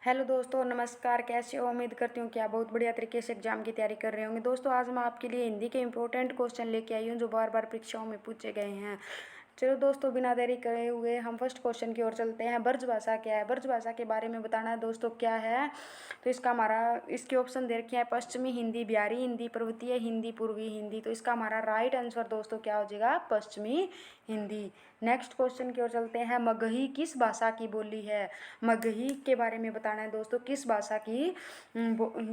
Hello दोस्तों, नमस्कार। कैसे हो? उम्मीद करती हूँ कि आप बहुत बढ़िया तरीके से एग्जाम की तैयारी कर रहे होंगे। दोस्तों, आज मैं आपके लिए हिंदी के इंपॉर्टेंट क्वेश्चन लेके आई हूँ जो बार बार परीक्षाओं में पूछे गए हैं। चलो दोस्तों, बिना देरी करे हुए हम फर्स्ट क्वेश्चन की ओर चलते हैं। ब्रज भाषा क्या है? ब्रज भाषा के बारे में बताना है दोस्तों क्या है। तो इसके ऑप्शन दे रखे हैं: पश्चिमी हिंदी, बिहारी हिंदी, पर्वतीय हिंदी, पूर्वी हिंदी। तो इसका हमारा राइट आंसर दोस्तों क्या हो जाएगा? पश्चिमी हिंदी। नेक्स्ट क्वेश्चन की ओर चलते हैं। मगही किस भाषा की बोली है? मगही के बारे में बताना है दोस्तों किस भाषा की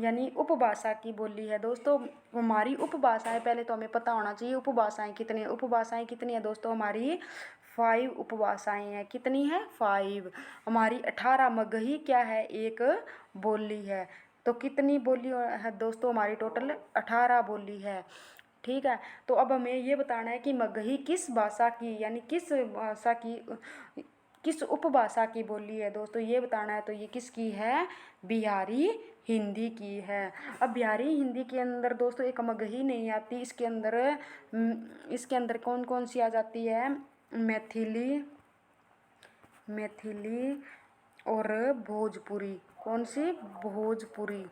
यानी उपभाषा की बोली है। दोस्तों, हमारी उपभाषाएं पहले तो हमें पता होना चाहिए उपभाषाएं कितनी है दोस्तों। हमारी 5 उपभाषाएं हैं। कितनी है? 5। हमारी 18 मगही क्या है? एक बोली है। तो कितनी बोली है दोस्तों? हमारी टोटल 18 बोली है। ठीक है। तो अब हमें ये बताना है कि मगही किस भाषा की यानी किस उपभाषा की बोली है दोस्तों, ये बताना है। तो ये किसकी है? बिहारी हिंदी की है। अब बिहारी हिंदी के अंदर दोस्तों एक मगही नहीं आती। इसके अंदर कौन कौन सी आ जाती है? मैथिली, मैथिली और भोजपुरी। कौन सी? भोजपुरी।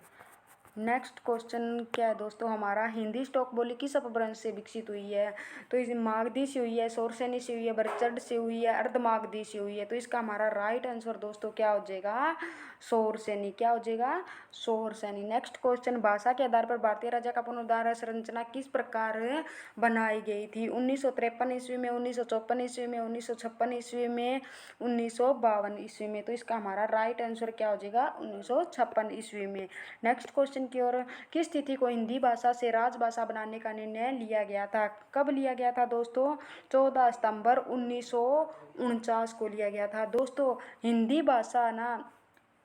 नेक्स्ट क्वेश्चन क्या है दोस्तों हमारा? हिंदी स्टॉक बोली किस अपभ्रंश से विकसित हुई है? तो इस मागधी से हुई है, शौरसेनी से हुई है, बरचड्ड से हुई है, अर्धमागधी से हुई है। तो इसका हमारा राइट आंसर दोस्तों क्या हो जाएगा? शौरसेनी। क्या हो जाएगा? शौरसेनी। नेक्स्ट क्वेश्चन, भाषा के आधार पर भारतीय राज्य का पुनरुद्धार संरचना किस प्रकार बनाई गई थी? 1953 ईस्वी में, 1954 ईस्वी में, 1956 ईस्वी में, 1952 ईस्वी में। तो इसका हमारा राइट आंसर क्या हो जाएगा? 1956 ईस्वी में। नेक्स्ट क्वेश्चन की ओर, किस तिथि को हिंदी भाषा से राजभाषा बनाने का निर्णय लिया गया था? कब लिया गया था दोस्तों? 14 सितंबर 1949 को लिया गया था। दोस्तों, हिंदी भाषा ना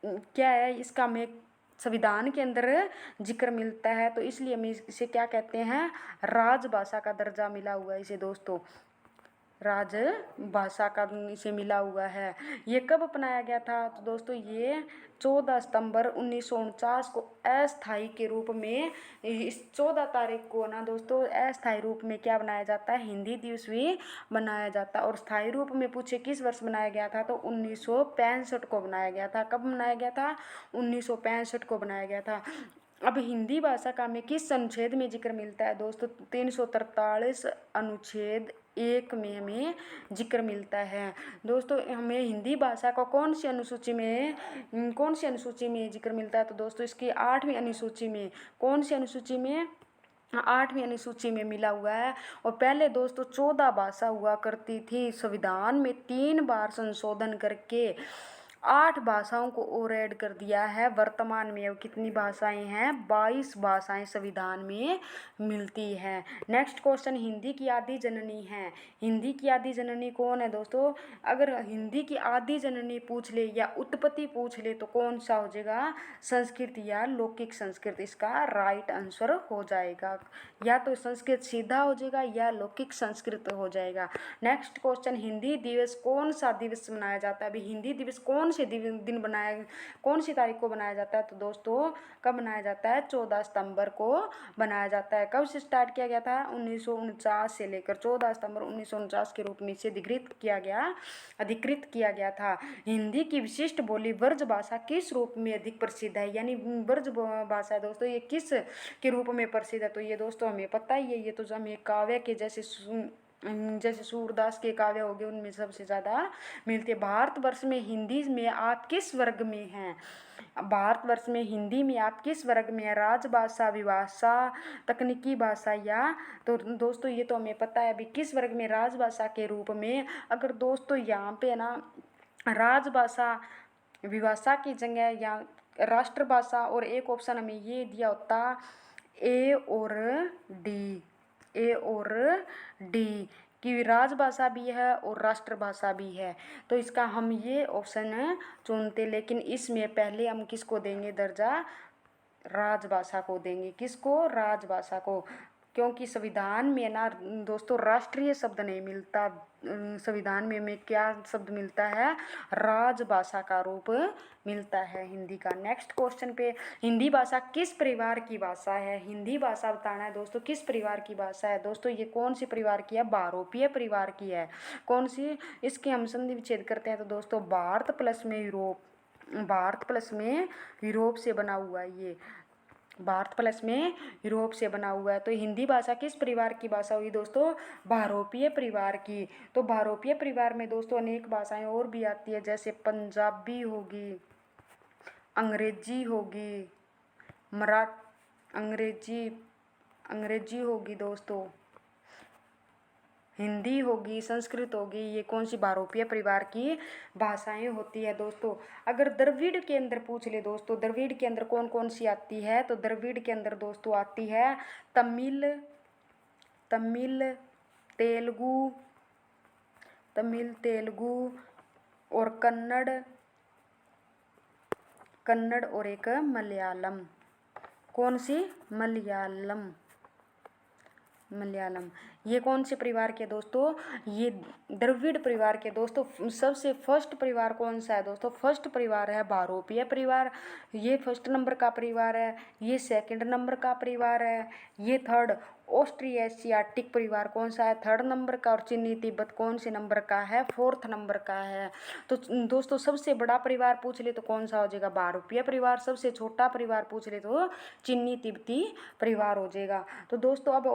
क्या है, इसका हमें संविधान के अंदर जिक्र मिलता है, तो इसलिए हम इसे क्या कहते हैं? राजभाषा का दर्जा मिला हुआ है इसे दोस्तों। राजभाषा का इसे मिला हुआ है। ये कब अपनाया गया था? तो दोस्तों ये 14 सितंबर 1949 को अस्थायी के रूप में, इस 14 तारीख को ना दोस्तों अस्थायी रूप में क्या बनाया जाता है? हिंदी दिवस भी बनाया जाता है। और स्थायी रूप में पूछे किस वर्ष बनाया गया था? तो 1965 को बनाया गया था। कब बनाया गया था? 1965 को बनाया गया था। अब हिंदी भाषा का हमें किस अनुच्छेद में जिक्र मिलता है दोस्तों? 343 अनुच्छेद 1 में हमें जिक्र मिलता है। दोस्तों, हमें हिंदी भाषा का कौन सी अनुसूची में जिक्र मिलता है? तो दोस्तों इसकी 8वीं अनुसूची में। कौन सी अनुसूची में? 8वीं अनुसूची में मिला हुआ है। और पहले दोस्तों 14 भाषा हुआ करती थी। संविधान में 3 बार संशोधन करके 8 भाषाओं को और ऐड कर दिया है। वर्तमान में अब कितनी भाषाएं हैं? 22 भाषाएं संविधान में मिलती हैं। नेक्स्ट क्वेश्चन, हिंदी की आदि जननी है। हिंदी की आदि जननी कौन है दोस्तों? अगर हिंदी की आदि जननी पूछ ले या उत्पत्ति पूछ ले तो कौन सा हो जाएगा? संस्कृत या लौकिक संस्कृत इसका राइट आंसर हो जाएगा। या तो संस्कृत सीधा हो जाएगा या लौकिक संस्कृत हो जाएगा। नेक्स्ट क्वेश्चन, हिंदी दिवस कौन सा दिवस मनाया जाता है? अभी हिंदी दिवस कौन सी तारीख को बनाया जाता है? तो दोस्तों कब बनाया जाता है? 14 सितंबर को बनाया जाता है। कब से स्टार्ट किया गया था? 1949 से लेकर 14 सितंबर 1949 के रूप में इसे अधिकृत किया गया था। हिंदी की विशिष्ट बोली ब्रज भाषा किस रूप में अधिक प्रसिद्ध है? यानी ब्रज भाषा है दोस्तों, ये किस के रूप में प्रसिद्ध है? तो ये दोस्तों हमें पता ही है। ये तो हमें काव्य के जैसे सूरदास के काव्य हो गए उनमें सबसे ज़्यादा मिलती है। भारतवर्ष में हिंदी में आप किस वर्ग में हैं? भारतवर्ष में हिंदी में आप किस वर्ग में है? राजभाषा, विभाषा, तकनीकी भाषा या? तो दोस्तों ये तो हमें पता है अभी किस वर्ग में? राजभाषा के रूप में। अगर दोस्तों यहाँ पे ना राजभाषा विभाषा की जगह या राष्ट्रभाषा और एक ऑप्शन हमें ये दिया होता ए और डी, ए और डी की राजभाषा भी है और राष्ट्रभाषा भी है, तो इसका हम ये ऑप्शन चुनते। लेकिन इसमें पहले हम किसको देंगे दर्जा? राजभाषा को देंगे। किसको? राजभाषा को। क्योंकि संविधान में ना दोस्तों राष्ट्रीय शब्द नहीं मिलता। संविधान में हमें क्या शब्द मिलता है? राजभाषा का रूप मिलता है हिंदी का। नेक्स्ट क्वेश्चन पे, हिंदी भाषा किस परिवार की भाषा है? हिंदी भाषा बताना है दोस्तों किस परिवार की भाषा है। दोस्तों ये कौन सी परिवार की है? बहुरूपीय परिवार की है। कौन सी? इसके हम संधि विच्छेद करते हैं तो दोस्तों भारत प्लस में यूरोप, भारत प्लस में यूरोप से बना हुआ है ये, भारत प्लस में यूरोप से बना हुआ है। तो हिंदी भाषा किस परिवार की भाषा हुई दोस्तों? बहुरूपीय परिवार की। तो बहुरूपीय परिवार में दोस्तों अनेक भाषाएं और भी आती है, जैसे पंजाबी होगी, अंग्रेजी होगी, अंग्रेजी अंग्रेजी होगी दोस्तों, हिंदी होगी, संस्कृत होगी। ये कौन सी बहुरूपीय परिवार की भाषाएं होती है दोस्तों? अगर द्रविड़ के अंदर पूछ ले दोस्तों, द्रविड़ के अंदर कौन कौन सी आती है? तो द्रविड़ के अंदर दोस्तों आती है तमिल, तमिल तेलुगु, तमिल तेलुगु और कन्नड़, कन्नड़ और एक मलयालम। कौन सी? मलयालम, मलयालम। ये कौन से परिवार के दोस्तों? ये द्रविड़ परिवार के दोस्तों। सबसे फर्स्ट परिवार कौन सा है दोस्तों? फर्स्ट परिवार है बहुरूपीय परिवार, ये फर्स्ट नंबर का परिवार है। ये सेकंड नंबर का परिवार है। ये थर्ड ऑस्ट्रिएशियाटिक परिवार कौन सा है? थर्ड नंबर का। और चीनी तिब्बत कौन से नंबर का है? फोर्थ नंबर का है। तो दोस्तों सबसे बड़ा परिवार पूछ ले तो कौन सा हो जाएगा? बहुरूपीय परिवार। सबसे छोटा परिवार पूछ ले तो चीनी तिब्बती परिवार हो जाएगा। तो दोस्तों अब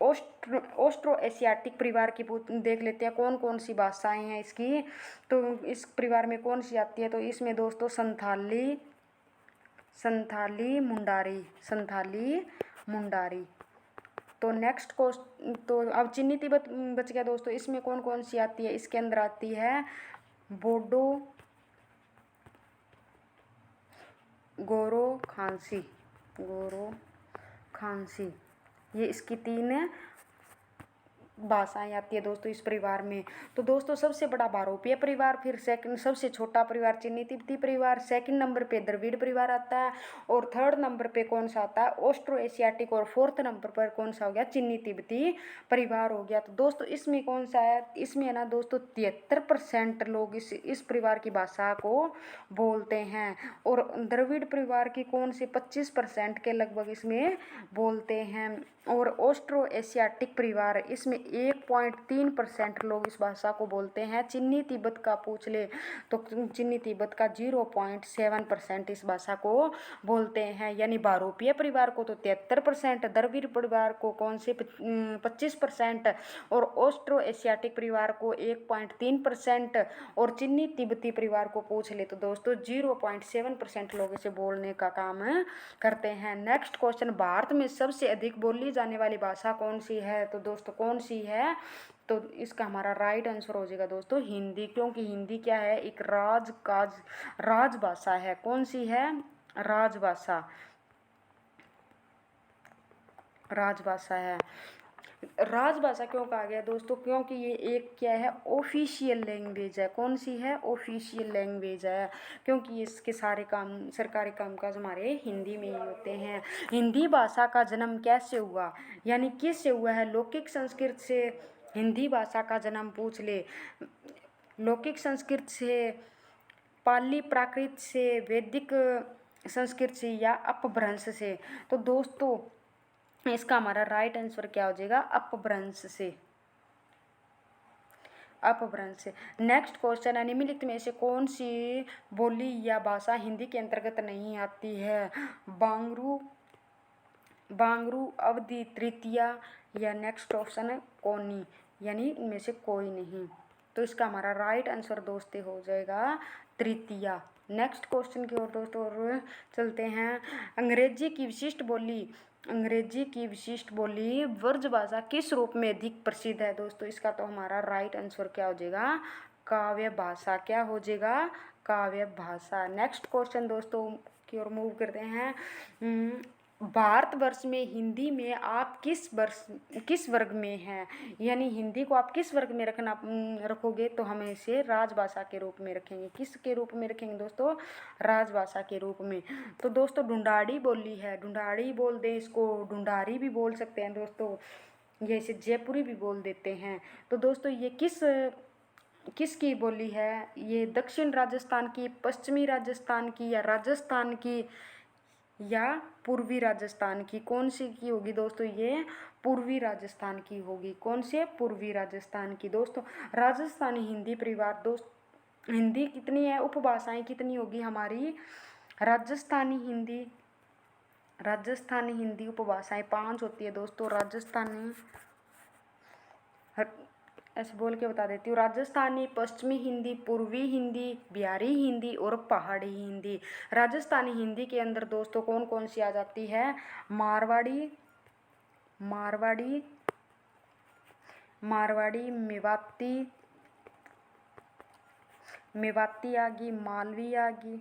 ऑस्ट्रो एशियाटिक परिवार की देख लेते हैं कौन कौन सी भाषाएं हैं इसकी। तो इस परिवार में कौन सी आती है? तो इसमें दोस्तों संथाली, संथाली मुंडारी, संथाली मुंडारी। तो नेक्स्ट क्वेश्चन, तो अब चीनी तिब्बत बच गया दोस्तों। इसमें कौन कौन सी आती है? इसके अंदर आती है बोडो, गोरो खांसी, गोरो खांसी। ये इसकी 3 भाषाएं आती है दोस्तों इस परिवार में। तो दोस्तों सबसे बड़ा बहुरूपीय परिवार, फिर सेकंड सबसे छोटा परिवार चीनी तिब्बती परिवार, सेकंड नंबर पे द्रविड़ परिवार आता है, और थर्ड नंबर पे कौन सा आता है? ऑस्ट्रो एशियाटिक, और फोर्थ नंबर पर कौन सा हो गया? चीनी तिब्बती परिवार हो गया। तो दोस्तों इसमें कौन सा है? इसमें है ना दोस्तों 73% लोग इस परिवार की भाषा को बोलते हैं, और द्रविड़ परिवार की कौन से 25% के लगभग इसमें बोलते हैं, और ऑस्ट्रो एशियाटिक परिवार इसमें 1.3% लोग इस भाषा को बोलते हैं। चीनी तिब्बत का पूछ ले तो चीनी तिब्बत का 0.7% इस भाषा को बोलते हैं। यानी बहुरूपीय परिवार को तो 73%, द्रविड़ परिवार को कौन से 25%, और ऑस्ट्रो एशियाटिक परिवार को 1.3%, और चीनी तिब्बती परिवार को पूछ ले तो दोस्तों 0.7% लोग इसे बोलने का काम करते हैं। नेक्स्ट क्वेश्चन, भारत में सबसे अधिक बोली जाने वाली भाषा कौन सी है? तो दोस्तों कौन सी है? तो इसका हमारा राइट आंसर हो जाएगा दोस्तों हिंदी, क्योंकि हिंदी क्या है? एक राजभाषा है। कौन सी है? राजभाषा, राजभाषा है। राजभाषा क्यों कहा गया दोस्तों? क्योंकि ये एक क्या है? ऑफिशियल लैंग्वेज है। कौन सी है? ऑफिशियल लैंग्वेज है, क्योंकि इसके सारे काम, सरकारी कामकाज हमारे हिंदी में ही होते हैं। हिंदी भाषा का जन्म कैसे हुआ, यानी किससे हुआ है? लौकिक संस्कृत से हिंदी भाषा का जन्म पूछ ले, लौकिक संस्कृत से, पाली प्राकृत से, वैदिक संस्कृत से, या अपभ्रंश से? तो दोस्तों इसका हमारा राइट आंसर क्या हो जाएगा? अपभ्रंश से, अपभ्रंश से। नेक्स्ट क्वेश्चन है, निम्नलिखित में से कौन सी बोली या भाषा हिंदी के अंतर्गत नहीं आती है? बांगरू, बांगरू, अवधी तृतीया, या नेक्स्ट ऑप्शन है कोनी, यानी इनमें से कोई नहीं। तो इसका हमारा राइट आंसर दोस्तों हो जाएगा तृतीया। नेक्स्ट क्वेश्चन की ओर दोस्तों और चलते हैं। अंग्रेजी की विशिष्ट बोली, अंग्रेजी की विशिष्ट बोली ब्रजभाषा किस रूप में अधिक प्रसिद्ध है? दोस्तों इसका तो हमारा राइट आंसर क्या हो जाएगा? काव्य भाषा। क्या हो जाएगा? काव्य भाषा। नेक्स्ट क्वेश्चन दोस्तों की ओर मूव करते हैं। भारतवर्ष में हिंदी में आप किस वर्ग में हैं? यानी हिंदी को आप किस वर्ग में रखोगे? तो हम इसे राजभाषा के रूप में रखेंगे। किस के रूप में रखेंगे दोस्तों? राजभाषा के रूप में। तो दोस्तों ढूंढाड़ी बोली है, ढूंढाड़ी बोल दें इसको, ढूंढारी भी बोल सकते हैं दोस्तों, ये इसे जयपुरी भी बोल देते हैं। तो दोस्तों ये किसकी बोली है? ये दक्षिण राजस्थान की, पश्चिमी राजस्थान की, या राजस्थान की, या पूर्वी राजस्थान की? कौन सी की होगी दोस्तों? ये पूर्वी राजस्थान की होगी। कौन से? पूर्वी राजस्थान की। दोस्तों राजस्थानी हिंदी परिवार हिंदी कितनी है, उपभाषाएं कितनी होगी हमारी? राजस्थानी हिंदी उपभाषाएं 5 होती है दोस्तों। राजस्थानी, ऐसे बोल के बता देती हूँ, राजस्थानी, पश्चिमी हिंदी, पूर्वी हिंदी, बिहारी हिंदी और पहाड़ी हिंदी। राजस्थानी हिंदी के अंदर दोस्तों कौन कौन सी आ जाती है? मारवाड़ी, मेवाती आ गई, मालवी आ गई,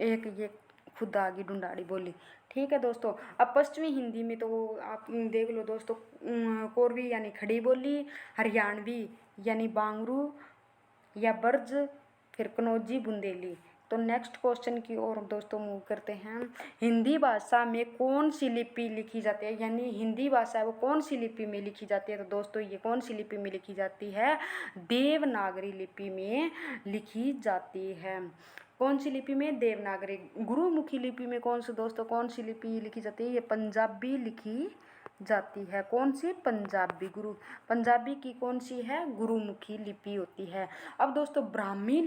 एक ये खुद आ गई ढूंढाड़ी बोली। ठीक है दोस्तों। अब पश्चिमी हिंदी में तो आप देख लो दोस्तों, कोरवी यानी खड़ी बोली, हरियाणवी यानी बांगरू या बर्ज, फिर कनौजी, बुंदेली। तो नेक्स्ट क्वेश्चन की ओर दोस्तों मूव करते हैं। हिंदी भाषा में कौन सी लिपि लिखी जाती है, यानी हिंदी भाषा है वो कौन सी लिपि में लिखी जाती है? तो दोस्तों ये कौन सी लिपि में लिखी जाती है? देवनागरी लिपि में लिखी जाती है। कौन सी लिपि में? देवनागरी। गुरुमुखी लिपि में कौन सी दोस्तों, कौन सी लिपि लिखी जाती है? ये पंजाबी लिखी जाती है। कौन सी? पंजाबी। पंजाबी की कौन सी है? गुरुमुखी लिपि होती है। अब दोस्तों ब्राह्मी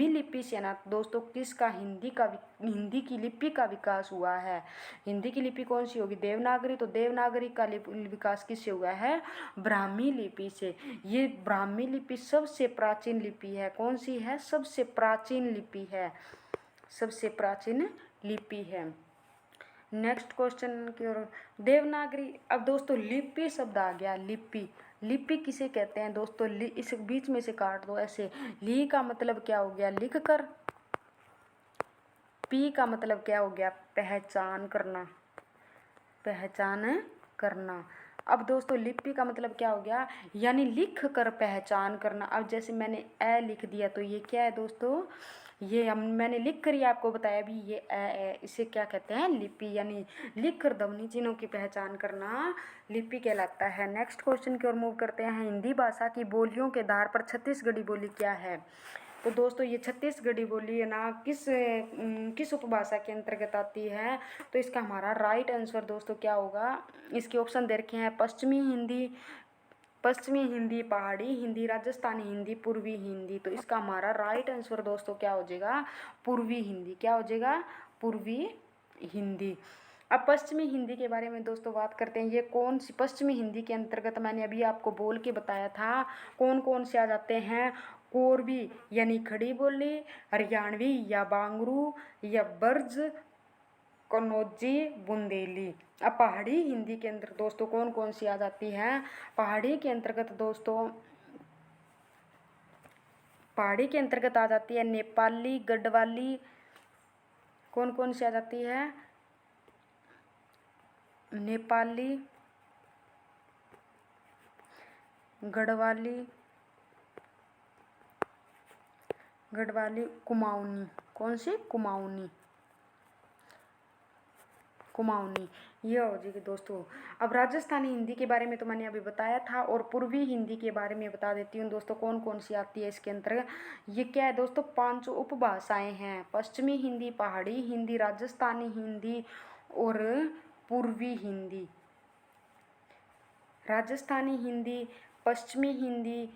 लिपि से ना दोस्तों किसका हिंदी की लिपि का विकास हुआ है? हिंदी की लिपि कौन सी होगी? देवनागरी। तो देवनागरी का विकास किससे हुआ है? ब्राह्मी लिपि से। ये ब्राह्मी लिपि सबसे प्राचीन लिपि है। कौन सी है? सबसे प्राचीन लिपि है, सबसे प्राचीन लिपि है। नेक्स्ट क्वेश्चन की ओर, देवनागरी। अब दोस्तों लिपि शब्द आ गया, लिपि किसे कहते हैं दोस्तों? इस बीच में से काट दो ऐसे। ली का मतलब क्या हो गया? लिख कर। पी का मतलब क्या हो गया? पहचान करना। अब दोस्तों लिपि का मतलब क्या हो गया? यानी लिख कर पहचान करना। अब जैसे मैंने ए लिख दिया तो ये क्या है दोस्तों? ये मैंने लिख कर ही आपको बताया भी, ये ए, इसे क्या कहते हैं? लिपि। यानी लिख कर ध्वनि चिन्हों की पहचान करना लिपि कहलाता है। नेक्स्ट क्वेश्चन की ओर मूव करते हैं। हिंदी भाषा की बोलियों के आधार पर छत्तीसगढ़ी बोली क्या है? तो दोस्तों ये छत्तीसगढ़ी बोली है ना, किस उपभाषा के अंतर्गत आती है? तो इसका हमारा राइट आंसर दोस्तों क्या होगा? इसके ऑप्शन दे रखे हैं, पश्चिमी हिंदी, पहाड़ी हिंदी, राजस्थानी हिंदी, पूर्वी हिंदी। तो इसका हमारा राइट आंसर दोस्तों क्या हो जाएगा? पूर्वी हिंदी। क्या हो जाएगा? पूर्वी हिंदी। अब पश्चिमी हिंदी के बारे में दोस्तों बात करते हैं। ये कौन सी पश्चिमी हिंदी के अंतर्गत मैंने अभी आपको बोल के बताया था कौन कौन से आ जाते हैं? कोरवी यानी खड़ी बोली, हरियाणवी या बांगरू या बर्ज, कनौजी, बुंदेली। अब पहाड़ी हिंदी के अंदर दोस्तों कौन कौन सी आ जाती है? पहाड़ी के अंतर्गत आ जाती है नेपाली, गढ़वाली। कौन कौन सी आ जाती है? नेपाली, गढ़वाली, कुमाऊनी। कौन सी? कुमाऊनी। ये हो जाएगी दोस्तों। अब राजस्थानी हिंदी के बारे में तो मैंने अभी बताया था, और पूर्वी हिंदी के बारे में बता देती हूँ दोस्तों कौन कौन सी आती है इसके अंतर्गत। ये क्या है दोस्तों? 5 उपभाषाएं हैं, पश्चिमी हिंदी, पहाड़ी हिंदी, राजस्थानी हिंदी और पूर्वी हिंदी। राजस्थानी हिंदी, पश्चिमी हिंदी,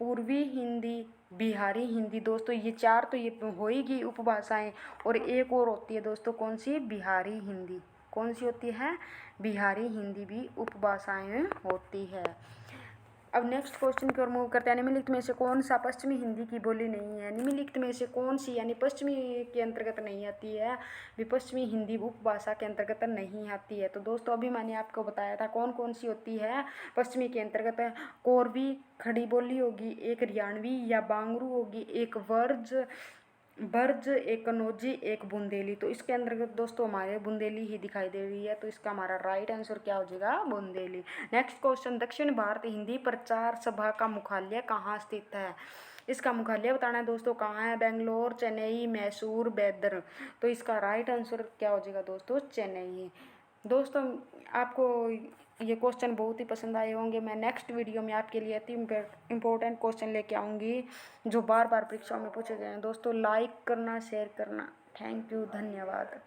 पूर्वी हिंदी, बिहारी हिंदी। दोस्तों ये 4 तो ये होएगी उपभाषाएं, और एक और होती है दोस्तों कौन सी? बिहारी हिंदी। कौन सी होती है? बिहारी हिंदी भी उपभाषाएं होती है। अब नेक्स्ट क्वेश्चन की ओर मूव करते हैं। निम्नलिखित में से कौन सा पश्चिमी हिंदी की बोली नहीं है? निम्नलिखित में से कौन सी यानी पश्चिमी के अंतर्गत नहीं आती है? भी पश्चिमी हिंदी उपभाषा के अंतर्गत नहीं आती है। तो दोस्तों अभी मैंने आपको बताया था कौन कौन सी होती है पश्चिमी के अंतर्गत। कोरवी खड़ी बोली होगी, एक हरियाणवी या बांगरू होगी, एक बर्ज, एक कनौजी, एक बुंदेली। तो इसके अंतर्गत दोस्तों हमारे बुंदेली ही दिखाई दे रही है। तो इसका हमारा राइट आंसर क्या हो जाएगा? बुंदेली। नेक्स्ट क्वेश्चन, दक्षिण भारत हिंदी प्रचार सभा का मुख्यालय कहाँ स्थित है? इसका मुख्यालय बताना है दोस्तों कहाँ है? बेंगलोर, चेन्नई, मैसूर, बैदर। तो इसका राइट आंसर क्या हो जाएगा दोस्तों? चेन्नई। दोस्तों आपको ये क्वेश्चन बहुत ही पसंद आए होंगे। मैं नेक्स्ट वीडियो में आपके लिए अति इम्पोर्टेंट क्वेश्चन लेके आऊँगी जो बार बार परीक्षाओं में पूछे गए हैं। दोस्तों लाइक करना, शेयर करना। थैंक यू, धन्यवाद।